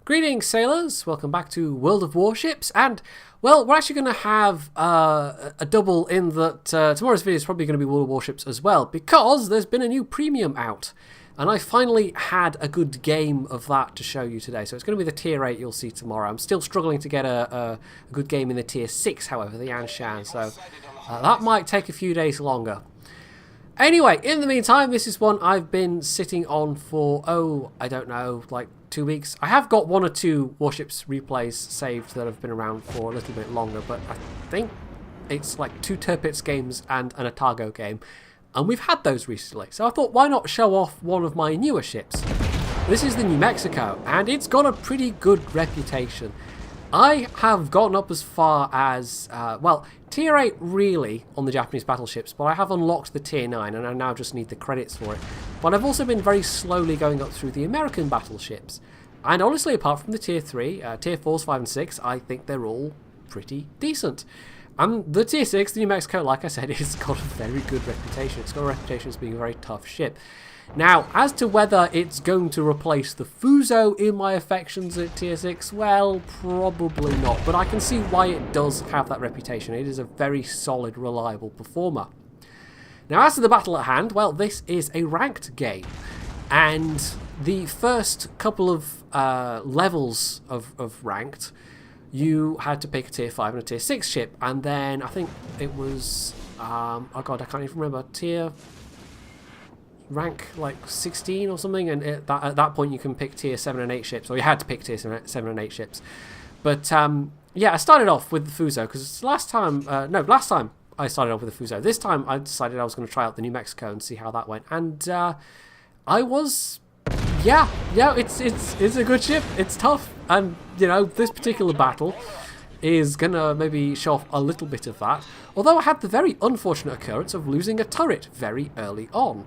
Greetings, sailors. Welcome back to World of Warships. And, well, we're actually going to have a double in that tomorrow's video is probably going to be World of Warships as well, because there's been a new premium out. And I finally had a good game of that to show you today. So it's going to be the tier 8 you'll see tomorrow. I'm still struggling to get a good game in the tier 6, however, the Anshan. So that might take a few days longer. Anyway, in the meantime, this is one I've been sitting on for, I don't know, like 2 weeks. I have got 1 or 2 Warships replays saved that have been around for a little bit longer, but I think it's like 2 Tirpitz games and an Otago game, and we've had those recently. So I thought, why not show off one of my newer ships? This is the New Mexico, and it's got a pretty good reputation. I have gotten up as far as, well, tier 8 really on the Japanese battleships, but I have unlocked the tier 9 and I now just need the credits for it. But I've also been very slowly going up through the American battleships. And honestly, apart from the tier 3, tier 4s, 5 and 6, I think they're all pretty decent. The tier 6, the New Mexico, like I said, has got a very good reputation. It's got a reputation as being a very tough ship. Now, as to whether it's going to replace the Fuso in my affections at tier 6, well, probably not. But I can see why it does have that reputation. It is a very solid, reliable performer. Now, as to the battle at hand, well, this is a ranked game. And the first couple of levels of ranked, you had to pick a tier 5 and a tier 6 ship. And then I think it was, oh god, I can't even remember, tier rank like 16 or something, and at that point you can pick tier 7 and 8 ships, or you had to pick tier 7 and 8 ships. But yeah, I started off with the Fuso because last time I started off with the Fuso. This time I decided I was going to try out the New Mexico and see how that went, and I was, yeah, it's a good ship. It's tough, and you know, this particular battle is gonna maybe show off a little bit of that, although I had the very unfortunate occurrence of losing a turret very early on.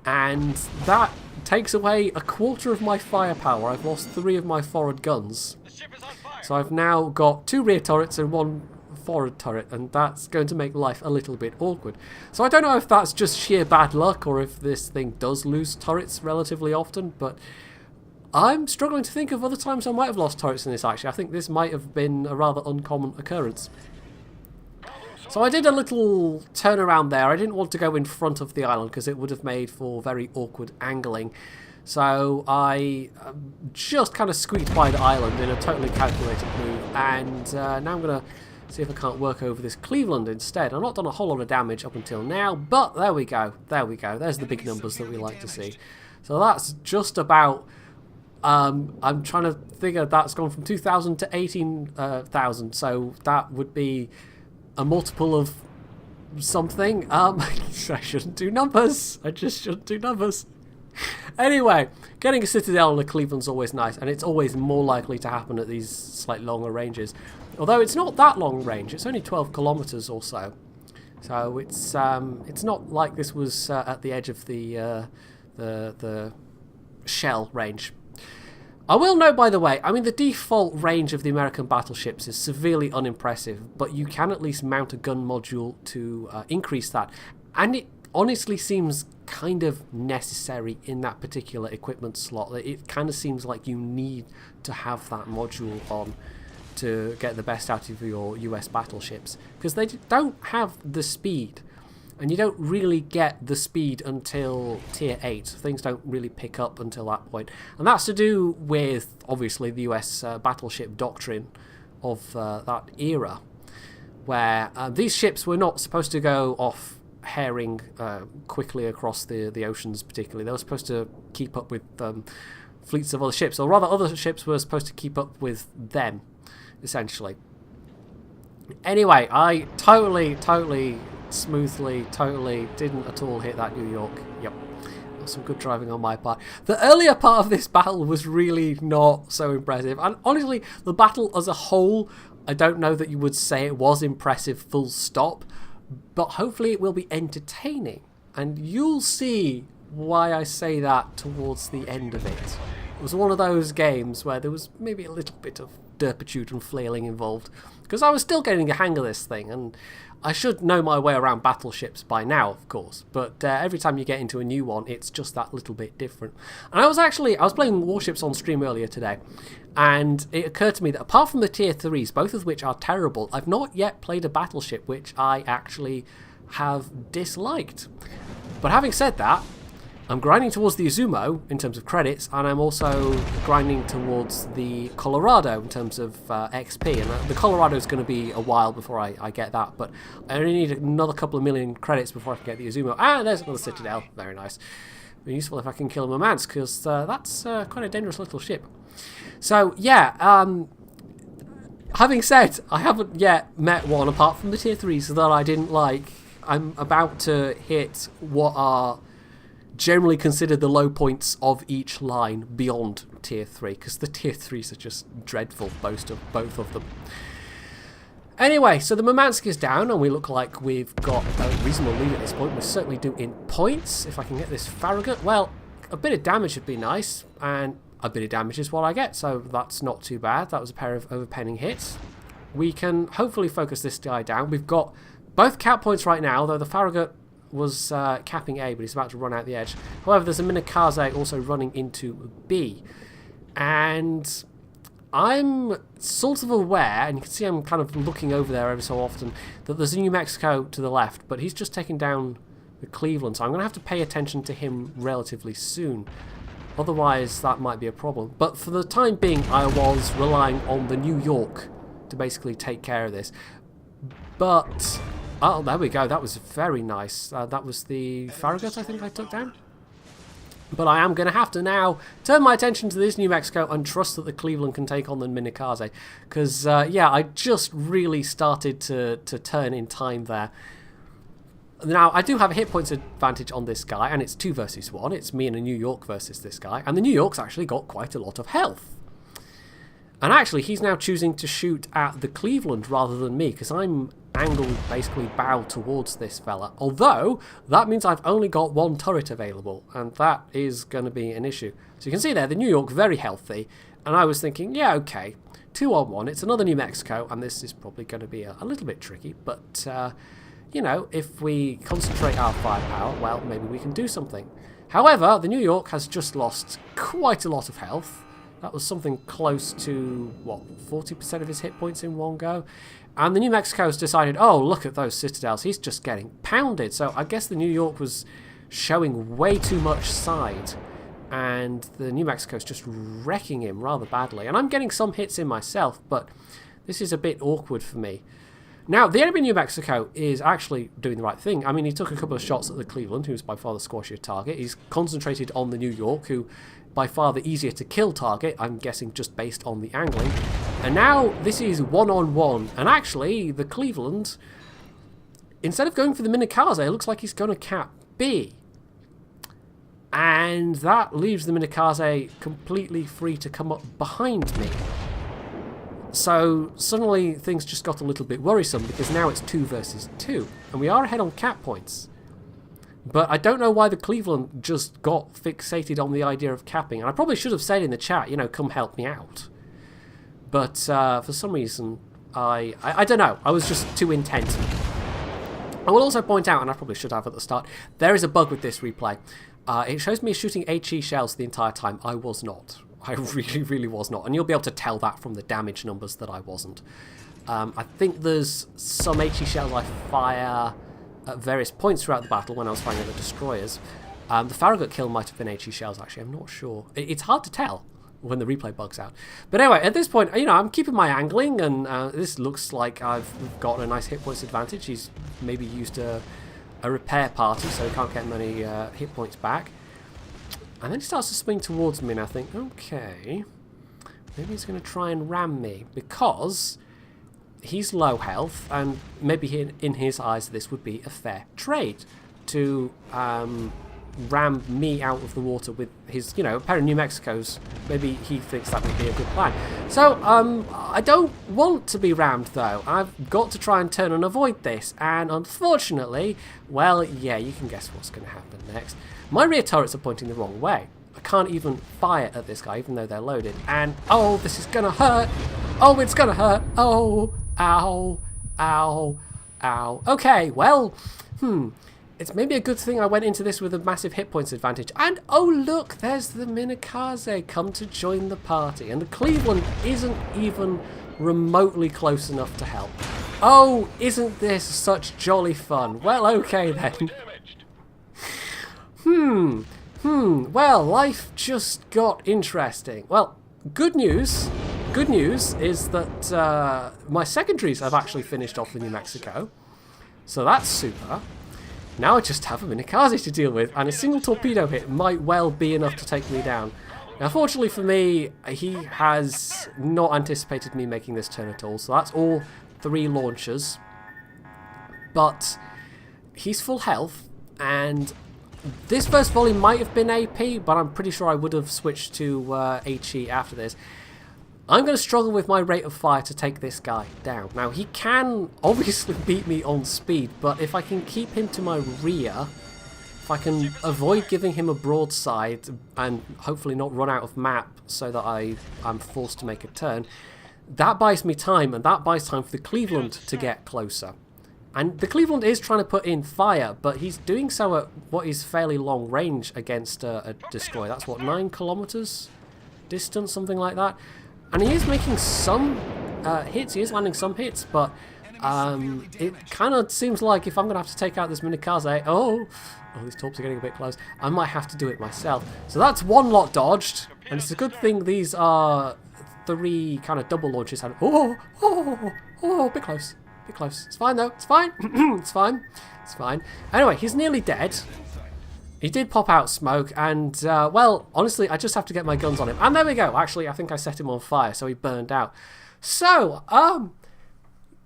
And that takes away a quarter of my firepower. I've lost 3 of my forward guns. So I've now got 2 rear turrets and 1 forward turret, and that's going to make life a little bit awkward. So I don't know if that's just sheer bad luck or if this thing does lose turrets relatively often, but I'm struggling to think of other times I might have lost turrets in this actually. I think this might have been a rather uncommon occurrence. So I did a little turnaround there. I didn't want to go in front of the island because it would have made for very awkward angling. So I just kind of squeaked by the island in a totally calculated move. And now I'm going to see if I can't work over this Cleveland instead. I've not done a whole lot of damage up until now, but there we go. There we go. There's the big numbers that we like to see. So that's just about... I'm trying to figure that's gone from 2,000 to 18,000. So that would be a multiple of something. I shouldn't do numbers. I just shouldn't do numbers. Anyway, getting a citadel on a Cleveland's always nice, and it's always more likely to happen at these slightly longer ranges. Although it's not that long range, it's only 12 kilometers or so. So it's not like this was at the edge of the shell range. I will note, by the way, I mean, the default range of the American battleships is severely unimpressive, but you can at least mount a gun module to increase that. And it honestly seems kind of necessary in that particular equipment slot. It kind of seems like you need to have that module on to get the best out of your US battleships, because they don't have the speed. And you don't really get the speed until tier 8. Things don't really pick up until that point. And that's to do with, obviously, the US battleship doctrine of that era, where these ships were not supposed to go off herring quickly across the oceans particularly. They were supposed to keep up with fleets of other ships, or rather other ships were supposed to keep up with them, essentially. Anyway, I totally smoothly, totally didn't at all hit that New York. Yep, that's some good driving on my part. The earlier part of this battle was really not so impressive, and honestly, the battle as a whole, I don't know that you would say it was impressive full stop, but hopefully it will be entertaining, and you'll see why I say that towards the end of it. It was one of those games where there was maybe a little bit of derpitude and flailing involved. Because I was still getting the hang of this thing, and I should know my way around battleships by now, of course. But every time you get into a new one, it's just that little bit different. And I was playing Warships on stream earlier today, and it occurred to me that apart from the tier 3s, both of which are terrible, I've not yet played a battleship which I actually have disliked. But having said that, I'm grinding towards the Izumo in terms of credits, and I'm also grinding towards the Colorado in terms of XP. And the Colorado is going to be a while before I get that, but I only need another couple of million credits before I can get the Izumo. Ah, there's another Citadel. Very nice. Be useful if I can kill Murmansk, because that's quite a dangerous little ship. So, yeah, having said, I haven't yet met one apart from the tier 3s that I didn't like. I'm about to hit what are generally considered the low points of each line beyond tier 3, because the tier 3s are just dreadful, both of them. Anyway, so the Murmansk is down, and we look like we've got a reasonable lead at this point. We certainly do in points. If I can get this Farragut, well, a bit of damage would be nice, and a bit of damage is what I get, so that's not too bad. That was a pair of overpenning hits. We can hopefully focus this guy down. We've got both cap points right now, though the Farragut was capping A, but he's about to run out the edge. However, there's a Minikaze also running into B. And I'm sort of aware, and you can see I'm kind of looking over there every so often, that there's a New Mexico to the left, but he's just taking down the Cleveland, so I'm going to have to pay attention to him relatively soon. Otherwise, that might be a problem. But for the time being, I was relying on the New York to basically take care of this. But oh, there we go. That was very nice. That was the Farragut, I think I took down. But I am going to have to now turn my attention to this New Mexico and trust that the Cleveland can take on the Minikaze. Because, yeah, I just really started to turn in time there. Now, I do have a hit points advantage on this guy, and it's 2 versus 1. It's me and a New York versus this guy. And the New York's actually got quite a lot of health. And actually, he's now choosing to shoot at the Cleveland rather than me, because I'm angled basically bow towards this fella. Although, that means I've only got 1 turret available, and that is going to be an issue. So you can see there, the New York very healthy, and I was thinking, yeah, okay, 2 on 1, it's another New Mexico, and this is probably going to be a little bit tricky, but, you know, if we concentrate our firepower, well, maybe we can do something. However, the New York has just lost quite a lot of health. That was something close to, what, 40% of his hit points in one go? And the New Mexico's decided, oh, look at those Citadels, he's just getting pounded. So I guess the New York was showing way too much side, and the New Mexico's just wrecking him rather badly. And I'm getting some hits in myself, but this is a bit awkward for me. Now, the enemy New Mexico is actually doing the right thing. I mean, he took a couple of shots at the Cleveland, who's by far the squashier target. He's concentrated on the New York, who by far the easier to kill target, I'm guessing just based on the angling. And now this is 1-on-1, and actually the Cleveland, instead of going for the Minikaze, it looks like he's going to cap B. And that leaves the Minikaze completely free to come up behind me. So suddenly things just got a little bit worrisome, because now it's 2 versus 2, and we are ahead on cap points. But I don't know why the Cleveland just got fixated on the idea of capping. And I probably should have said in the chat, you know, come help me out. But for some reason, I don't know. I was just too intent. I will also point out, and I probably should have at the start, there is a bug with this replay. It shows me shooting HE shells the entire time. I was not. I really, really was not. And you'll be able to tell that from the damage numbers that I wasn't. I think there's some HE shells I fire at various points throughout the battle when I was firing at the destroyers. The Farragut kill might have been HE shells, actually. I'm not sure. It's hard to tell when the replay bugs out. But anyway, at this point, you know, I'm keeping my angling, and this looks like I've got a nice hit points advantage. He's maybe used a repair party, so he can't get many hit points back. And then he starts to swing towards me, and I think, okay, maybe he's going to try and ram me, because he's low health, and maybe in his eyes this would be a fair trade to ram me out of the water with his, you know, a pair of New Mexicos. Maybe he thinks that would be a good plan. So I don't want to be rammed, though. I've got to try and turn and avoid this, and unfortunately, well, yeah, you can guess what's going to happen next. My rear turrets are pointing the wrong way. I can't even fire at this guy, even though they're loaded. And, oh, this is going to hurt. Oh, it's gonna hurt. Oh, ow, ow, ow. Okay, well, it's maybe a good thing I went into this with a massive hit points advantage. And, oh look, there's the Minikaze come to join the party. And the Cleveland isn't even remotely close enough to help. Oh, isn't this such jolly fun? Well, okay then. Well, life just got interesting. Well, good news is that my secondaries have actually finished off the New Mexico. So that's super. Now I just have a Minikaze to deal with, and a single torpedo hit might well be enough to take me down. Now, fortunately for me, he has not anticipated me making this turn at all, so that's all 3 launchers. But he's full health, and this first volley might have been AP, but I'm pretty sure I would have switched to HE after this. I'm going to struggle with my rate of fire to take this guy down. Now, he can obviously beat me on speed, but if I can keep him to my rear, if I can avoid giving him a broadside and hopefully not run out of map so that I'm forced to make a turn, that buys me time, and that buys time for the Cleveland to get closer. And the Cleveland is trying to put in fire, but he's doing so at what is fairly long range against a destroyer. That's what, 9 kilometers distance, something like that. And he is making some hits, he is landing some hits, but it kind of seems like if I'm going to have to take out this Minikaze, oh, these torps are getting a bit close, I might have to do it myself. So that's 1 lot dodged, and it's a good thing these are 3 kind of double launches. And a bit close, bit close. It's fine though, it's fine, it's fine, it's fine. Anyway, he's nearly dead. He did pop out smoke, and, well, honestly, I just have to get my guns on him. And there we go. Actually, I think I set him on fire, so he burned out. So,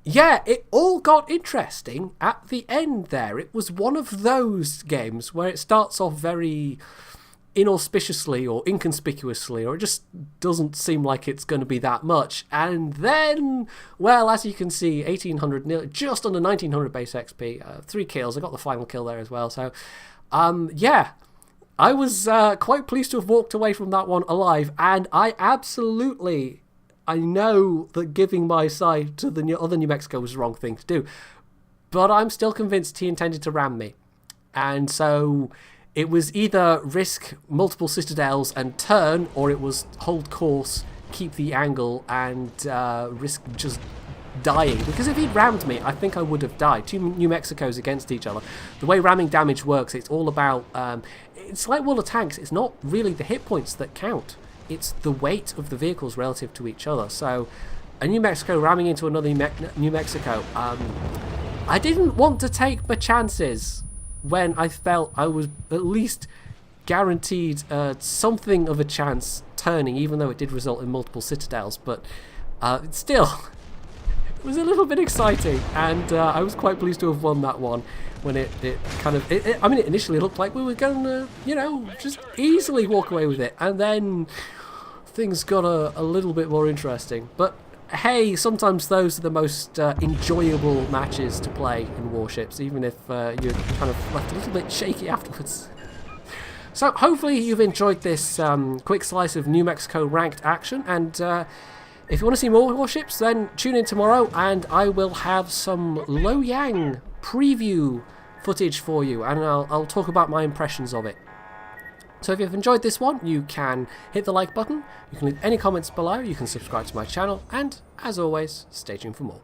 yeah, it all got interesting at the end there. It was one of those games where it starts off very inauspiciously or inconspicuously, or it just doesn't seem like it's going to be that much. And then, well, as you can see, 1800, just under 1900 base XP, 3 kills. I got the final kill there as well, so... yeah, I was quite pleased to have walked away from that one alive, and I know that giving my side to the other New Mexico was the wrong thing to do, but I'm still convinced he intended to ram me, and so it was either risk multiple citadels and turn, or it was hold course, keep the angle, and risk just dying, because if he'd rammed me, I think I would have died. 2 New Mexicos against each other. The way ramming damage works, it's all about, it's like World of Tanks, it's not really the hit points that count, it's the weight of the vehicles relative to each other. So, a New Mexico ramming into another New Mexico, I didn't want to take my chances when I felt I was at least guaranteed something of a chance turning, even though it did result in multiple citadels, but still... It was a little bit exciting, and I was quite pleased to have won that one when it kind of... I mean, it initially looked like we were going to, you know, just easily walk away with it, and then things got a little bit more interesting. But hey, sometimes those are the most enjoyable matches to play in Warships, even if you're kind of left a little bit shaky afterwards. So hopefully you've enjoyed this quick slice of New Mexico ranked action, and... if you want to see more Warships, then tune in tomorrow, and I will have some Loyang preview footage for you, and I'll talk about my impressions of it. So if you've enjoyed this one, you can hit the like button, you can leave any comments below, you can subscribe to my channel, and as always, stay tuned for more.